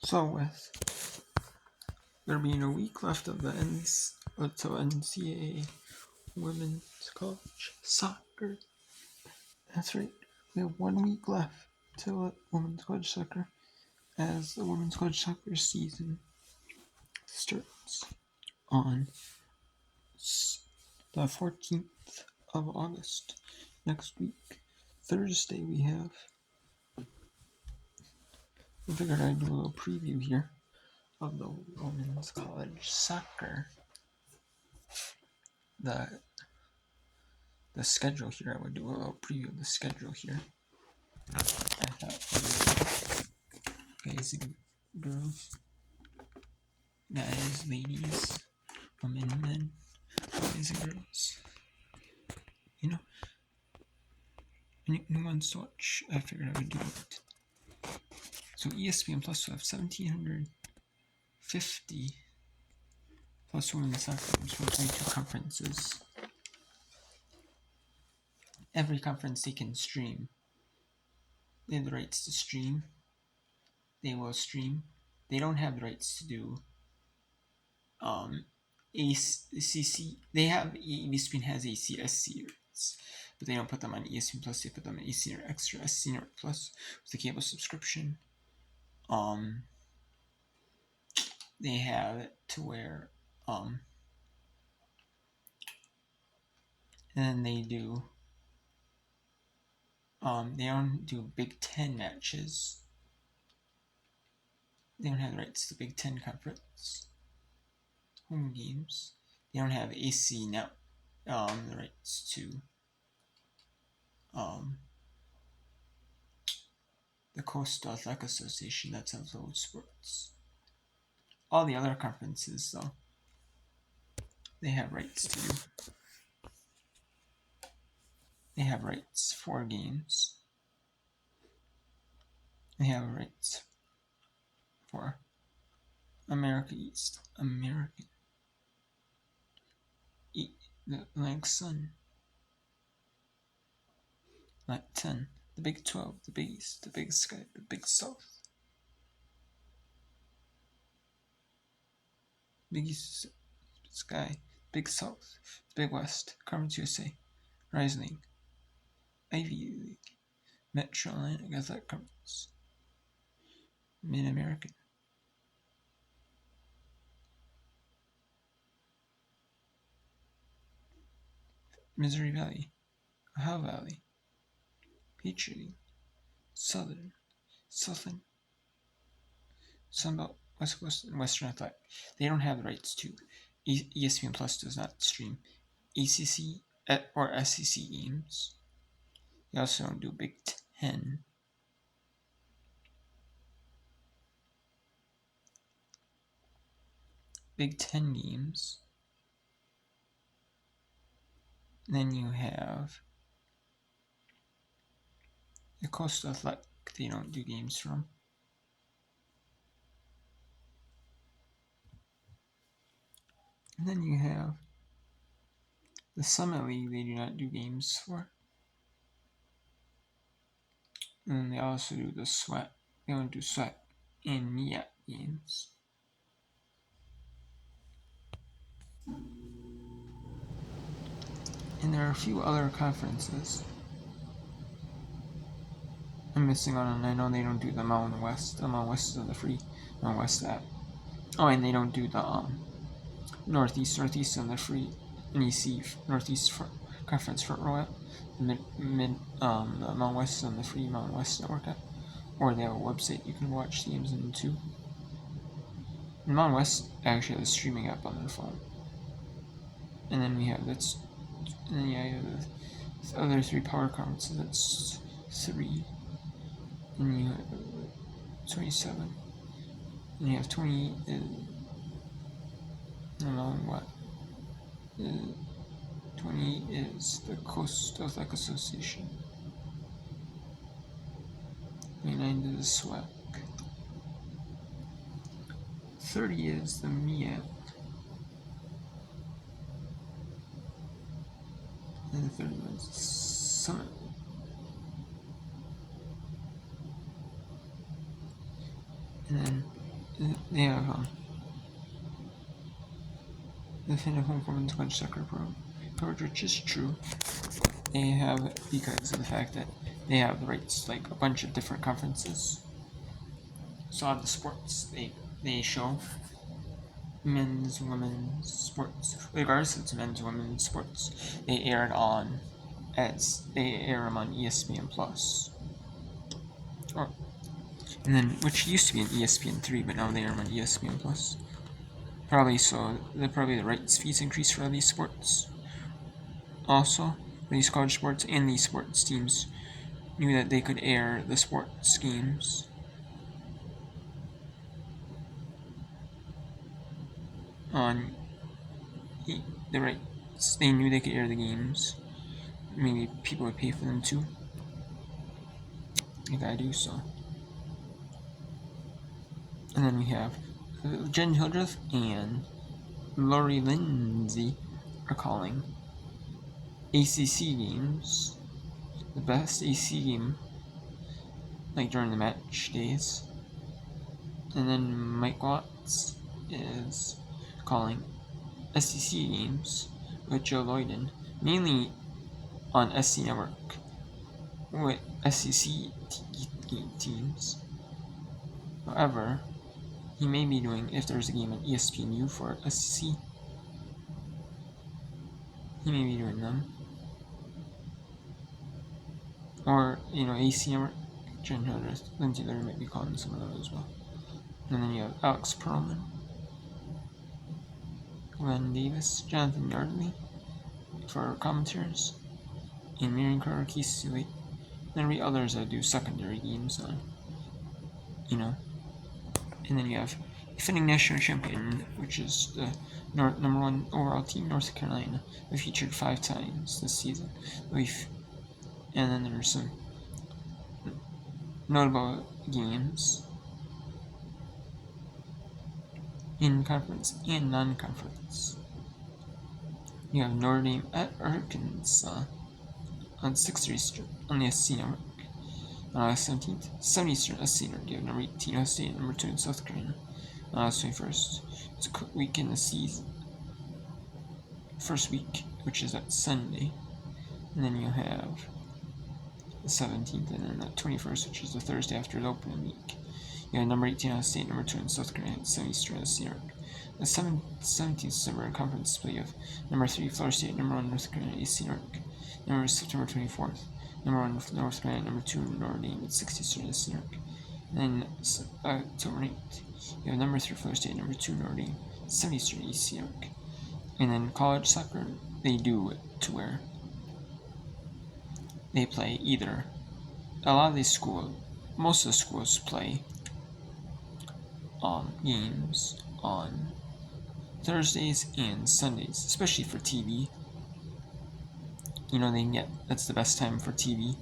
So with there being a week left of the NCAA Women's College Soccer, that's right, we have 1 week left till Women's College Soccer as the Women's College Soccer season starts on the 14th of August next week. Thursday I figured I'd do a little preview here of the Women's College Soccer. The schedule here. I would do a little preview of the schedule here. I thought guys and girls, guys, ladies, women, men, boys and girls. You know, anyone wants to watch, I figured I would do it. So ESPN Plus will have 1,750 plus women's soccer games from 22 conferences. Every conference they can stream. They have the rights to stream. They will stream. They don't have the rights to do ACC. They have ESPN has ACSC rights, but they don't put them on ESPN Plus. They put them on AC or Extra, SC or Plus with the cable subscription. They have it to where and then they do they don't do Big Ten matches. They don't have the rights to the Big Ten Conference home games. They don't have AC now the rights to the Coastal Athletic Association. That's Upload Sports. All the other conferences, though, they have rights to. They have rights for games. They have rights for America East, American, like Sun, like 10, the Big 12, the Big East, the Big Sky, the Big South. Big East, Sky, Big South, the Big West, Conference USA, Rise League, Ivy League, Metro Atlantic Athletic Conference, Mid-American, Missouri Valley, Ohio Valley, Patriot League, Southern, Southern, Sunbelt, West Coast, and Western Athletic. They don't have the rights to. ESPN Plus does not stream ACC or SEC games. They also don't do Big Ten. Big Ten games. And then you have the Coastal Athletic. They don't do games from. And then you have the Summit League. They do not do games for. And then they also do the SWAT. They don't do SWAT and MEAC games. And there are a few other conferences I'm missing on, and I know they don't do the Mountain West. The Mountain West is on the free Mountain West app. Oh, and they don't do the Northeast on the free NEC Northeast Conference Front Row app. The Mountain West is on the free Mountain West Network app, or they have a website you can watch the games in too. And Mountain West actually has a streaming app on their phone. And then we have that's, and then you have the other 3 power conferences. That's 3. And you have 27. And you have 28. I don't know what. 28 is the Coastal Athletic Association. 29 is the SWAC. 30 is the MEAC. And the 31 is the Summit. And then they have the definitive home for women's college soccer coverage, which is true. They have because of the fact that they have the rights like a bunch of different conferences. So all the sports they show men's, women's sports, regardless if it's men's or women's sports, they air them on ESPN Plus, or and then which used to be an ESPN3, but now they air them on ESPN Plus. Probably the rights fees increase for these sports. Also, for these college sports and these sports teams knew that they could air the sports games on the rights. They knew they could air the games. Maybe people would pay for them too. Like I do so. And then we have Jen Hildreth and Lori Lindsay are calling ACC games. The best ACC game, like during the match days. And then Mike Watts is calling SEC games with Joe Lloyden, mainly on SC Network with SEC teams. However, he may be doing, if there's a game on ESPNU for SEC, he may be doing them. Or, AC Network, Jen Hildreth, Lindsay Larry might be calling some of those as well. And then you have Alex Perlman, Glenn Davis, Jonathan Yardley for commentators, and Marion Carter, Keith Seeley. There'll be others that do secondary games on, And then you have defending national champion, which is the number one overall team, North Carolina. They featured 5 times this season. And then there's some notable games in conference and non-conference. You have Notre Dame at Arkansas on 6 Eastern on the SC Network. On August 17th, 7 Eastern SC Network. You have number 18 Ohio State and number 2 in South Carolina. On August 21st, it's a quick week in the season. First week, which is that Sunday. And then you have the 17th and then the 21st, which is the Thursday after the opening week. You have number 18 Ohio State, number 2 in South Carolina, 7 Eastern SC Network. The 17th December conference play of number 3 Florida State, number 1 North Carolina AC Network. Number September 24th, number 1 North Carolina, number 2 Notre Dame at 6 Eastern AC Network. And then October 9th, you have number 3 Florida State, number 2 Notre Dame, 7 Eastern AC Network. And then college soccer, they do it to where they play either. A lot of these schools, most of the schools play games on Thursdays and Sundays, especially for TV. That's the best time for TV.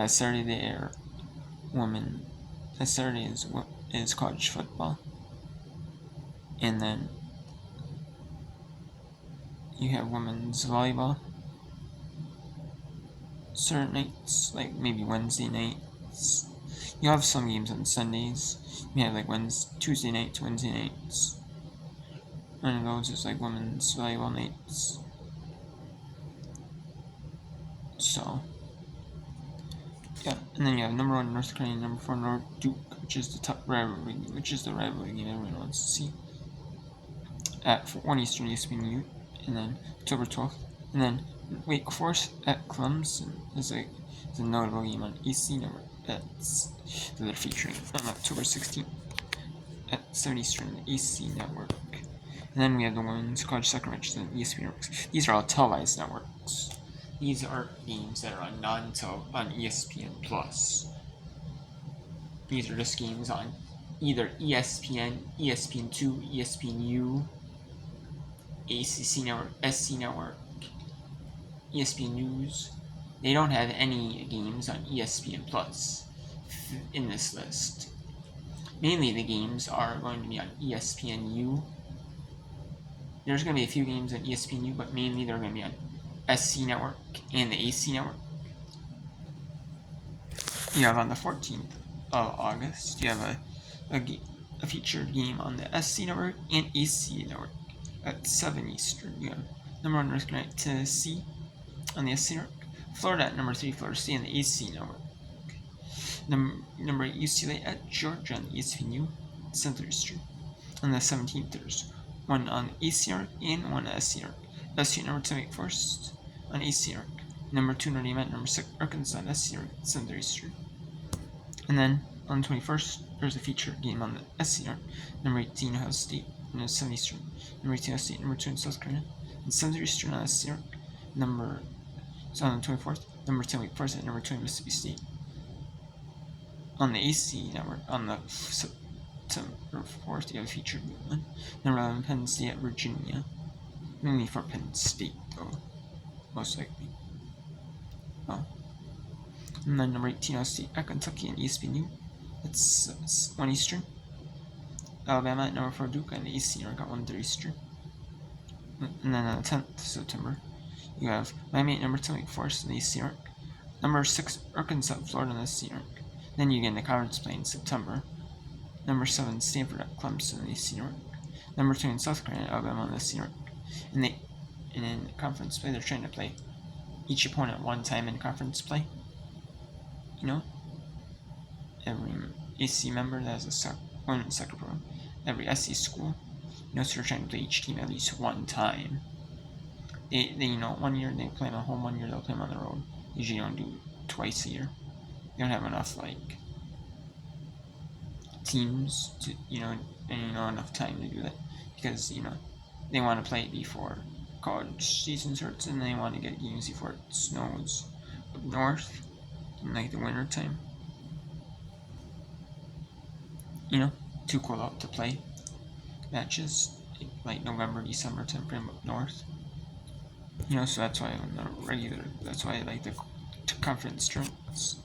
Saturday they air Saturday is college football. And then you have women's volleyball. Certain nights, like maybe Wednesday nights. You have some games on Sundays. You have like Tuesday nights, Wednesday nights. One of those is like women's volleyball nights. So, yeah. And then you have number 1 North Carolina, number 4 North Duke, which is the top rivalry game, which is the rivalry game everyone wants to see. At 1 Eastern ESPN, and then October 12th. And then Wake Forest at Clemson is a notable game on EC Network that they're featuring on October 16th at 7 Eastern AC Network. And then we have the women's college soccer matches on ESPN networks. These are all televised networks. These are games that are on on ESPN Plus. These are just games on either ESPN, ESPN2, ESPNU, ACC Network, SC Network, ESPN News. They don't have any games on ESPN Plus in this list. Mainly the games are going to be on ESPNU. There's going to be a few games on ESPNU, but mainly they're going to be on SC Network and the AC Network. You have on the 14th of August, you have a featured game on the SC network and AC network at 7 Eastern. You have number 1 North Carolina, Tennessee on the SC network, Florida at number 3, Florida State on the AC network. Number 8 UCLA at Georgia on the ESPN Central Eastern. On the 17th, there's one on AC network and one SC network. SC number 2 Wake Forest on AC network. Number 2 Notre Dame at number 6 Arkansas on SC network, Central Eastern. And then on the 21st, there's a featured game on the SC network. Number 18 Ohio State and 7 Eastern. Number 18 Ohio State, number 2 in South Carolina, and 7 Eastern on SC network. So on the 24th, number 10 Wake Forest and number 2 Mississippi State. On the AC network, on the September 4th, you have a featured one. Number 11 Penn State at Virginia. Mainly for Penn State, though, most likely. Oh. And then number 18 Ohio State at Kentucky and ESPN. It's 1 Eastern. Alabama at number 4 Duke and the AC network at 1:30 Eastern. And then on the 10th of September, you have Miami at number 10 Wake Forest and the AC network. Number 6 Arkansas at Florida and the AC network. Then you get in the conference play in September. Number 7 Stanford at Clemson and the AC network. Number 2 in South Carolina, Alabama on the AC network. And in conference play, they're trying to play each opponent one time in conference play. You know, every AC member that has a women's soccer program, every SC school, you know, so they're trying to play each team at least one time. They you know, 1 year they play them at home, 1 year they'll play them on the road. Usually don't do twice a year. They don't have enough like teams to enough time to do that, because they want to play it before college season starts, and they want to get games before it snows up north in like the winter time. Too cold out to play matches like November, December timeframe up north. So that's why that's why I like the conference tournaments.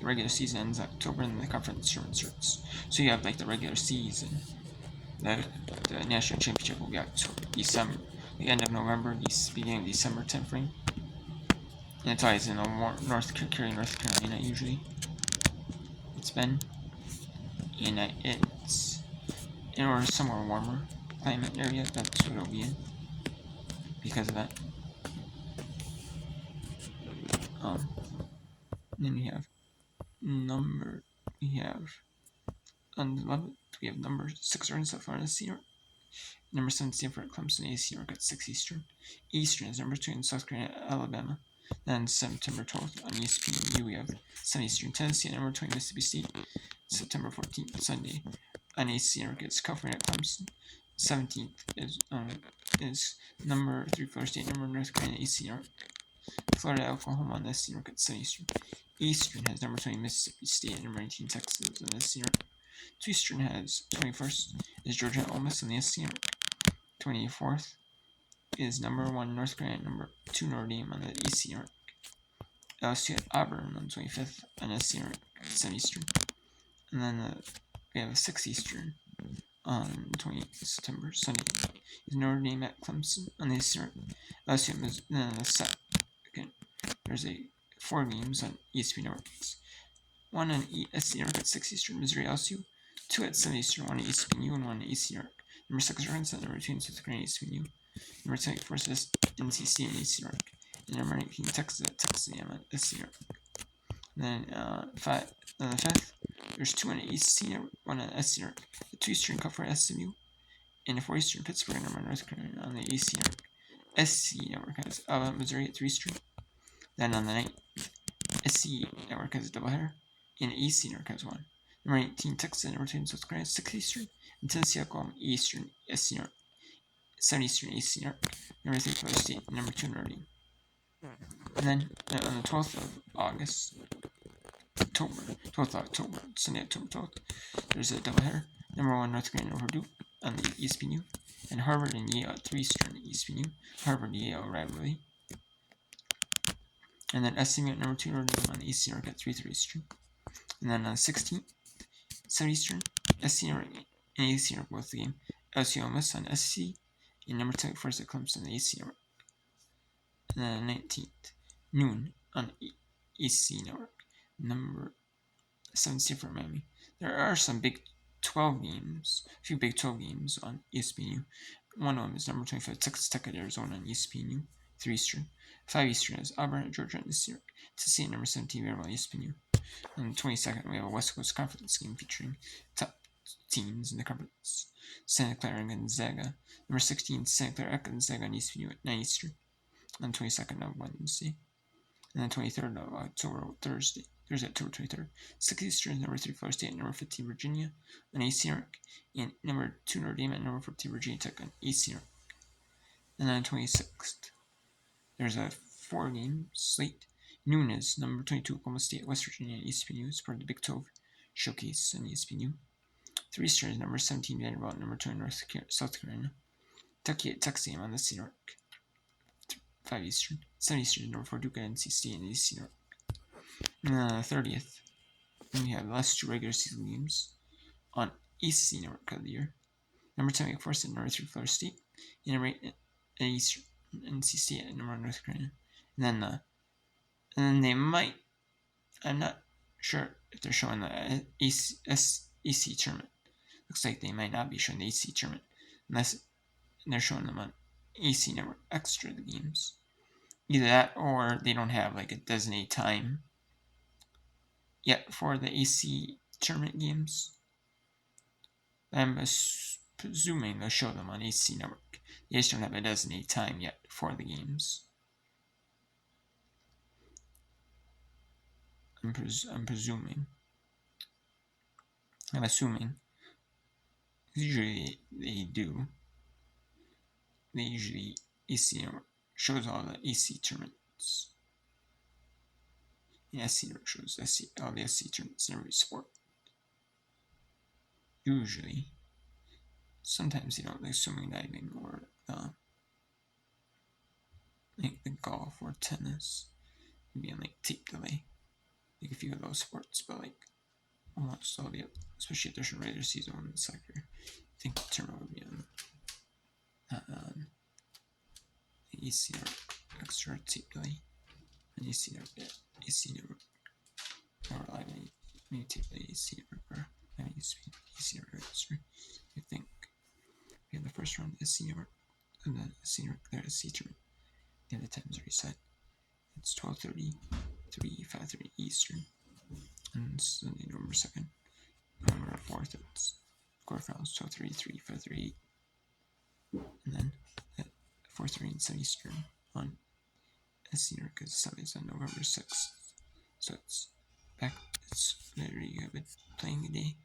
The regular season ends October and the conference tournament starts. So you have like the regular season. The national championship will be December, the end of November, beginning of December timeframe. And it's always in North Carolina usually. It's been. And it's in a somewhere warmer climate area. That's what it'll be in. Because of that. Then we have on the 11th, we have number 6 Arkansas, Florida, Senior. Number 7 Stanford at Clemson, AC York at 6 Eastern. Eastern is number 2 in South Carolina, Alabama. Then September 12th on ESPN, we have 7 Eastern Tennessee at number 20 Mississippi State. September 14th, Sunday, on AC York it's California at Clemson. 17th is number 3 Florida State, number North Carolina, AC York. Florida, Oklahoma on SC York at 7 Eastern. Eastern has number 20 Mississippi State and number 19 Texas on SC York. Eastern has 21st is Georgia Ole Miss on the SC York. 24th is number 1 North Carolina, number 2 Notre Dame on the EC York. LSU at Auburn on 25th on SC York at 7 Eastern. And then we have a 6 Eastern on 20th September, Sunday. Is Notre Dame at Clemson on the EC York. LSU on the second. There's 4 games on ESPN networks. 1 on SC York at 6 Eastern, Missouri LSU. 2 at 7 Eastern, 1 at ESPN and 1 at AC York. Number 6 Arkansas, number 2 in South Carolina, ESPN. Number 10 versus NCC and AC York. And number 19 Texas at Texas A&M at SC York. And then the 5th, there's 2 on EC York, 1 on SC York. The 2 Eastern Cup for SMU. And the 4 Eastern Pittsburgh and number North Carolina on the AC York. SC Network has Alabama, Missouri at 3 Eastern. Then on the 9th, SC Network has a doubleheader, and EC Network has 1. Number 18, Texas, number 2 in South Carolina, 6 Eastern, and Tennessee, Oklahoma, Eastern, SC Network, 7 Eastern, AC Network, number 3, Florida State, number 2, Notre Dame. And then on the 12th of October, Sunday, October 12th, there's a doubleheader. Number 1, North Carolina over Duke on the ESPN, and Harvard and Yale at 3 Eastern, ESPN, Harvard-Yale rivalry. And then SMU at number 2 Notre Dame on the EC York at 3:30 Eastern. And then on the 16th, 7 Eastern, SC York and AC York both the game. LSU Ole Miss on SC, and number 2 first at Clemson on the AC York. And then on the 19th, noon on EC Network. Number 7 Stanford Miami. There are some Big 12 games, a few Big 12 games on ESPNU. One of them is number 25, Texas Tech at Arizona on ESPNU, 3 Eastern. 5 Eastern is Auburn at Georgia on Tennessee at number 17 available on ESPNU. On the 22nd, we have a West Coast Conference game featuring top teams in the conference. Santa Clara and Gonzaga. Number 16, Santa Clara at Gonzaga on ESPNU at 9 Eastern. On the 22nd of Wednesday. And the 23rd of October, Thursday, October 23rd. 6 Eastern, number 3, Florida State, number 15, Virginia on AC Network. And number 2, Notre Dame, and number 14, Virginia Tech on AC Network. And on the 26th, there's a 4-game slate. Noon is number 22, Oklahoma State, West Virginia on ESPNU. It's part of the Big 12 Showcase on ESPNU. 3 Eastern is number 17, Vanderbilt, number 2, South Carolina. Kentucky at Texas A&M on the C Network. 5 Eastern. 7 Eastern, number 4, Duke at NC State and AC Network. And then on the 30th, then we have the last 2 regular season games on AC Network of the year. Number 10, Wake Forest, and number 3, Florida State. And number 8, Eastern, NC State, and number 1, North Carolina. And then they might, I'm not sure if they're showing the AC tournament. Looks like they might not be showing the AC tournament unless they're showing them on AC Network Extra, the games. Either that or they don't have like a designated time yet for the AC tournament games. I'm presuming they'll show them on AC Network. They just don't have a designated time yet for the games. I'm presuming. I'm assuming. Usually they do. They usually AC Network shows all the AC tournaments. And SC Network shows all the SC tournaments in every sport. Usually. Sometimes they don't, like swimming, diving, or like the golf or tennis. Maybe on like tape delay. Like a few of those sports, but like almost all the other, especially if there's a regular season in soccer. I think the tournament would be on the AC Network Extra tape delay. And AC Network. Or live maybe tape delay AC Network or live AC Network Extra. I think we have the first round SC Network and then SC Network there SC tournament. And the times are reset. It's 12:30, 5:30 Eastern. And Sunday, November 2nd. November 4th, it's quarterfinals 12:33, 5:38. And then at 4:30 and 7 Eastern on SC Network because Sunday's on November 6th. So it's back, it's literally you have a playing a day,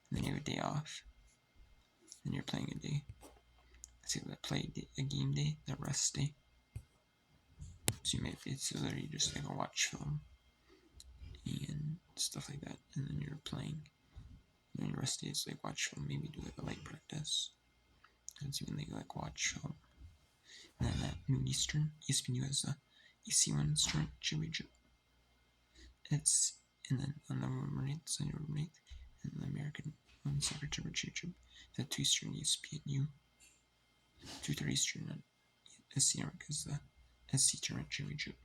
and then you have a day off. And you're playing a day. Let's say that play a game day, the rest day. So it's literally just like a watch film and stuff like that. And then you're playing. And then the rest day is like watch film, maybe do like a light practice. It's even like watch film. And then at noon Eastern, ESPN has the EC1 Student Championship. And then on November 9th, Sunday, November 9th, and the American Women's Soccer Championship at 2 Eastern ESPNU. 2:30 Eastern on SC Network is the SC Tournament Championship.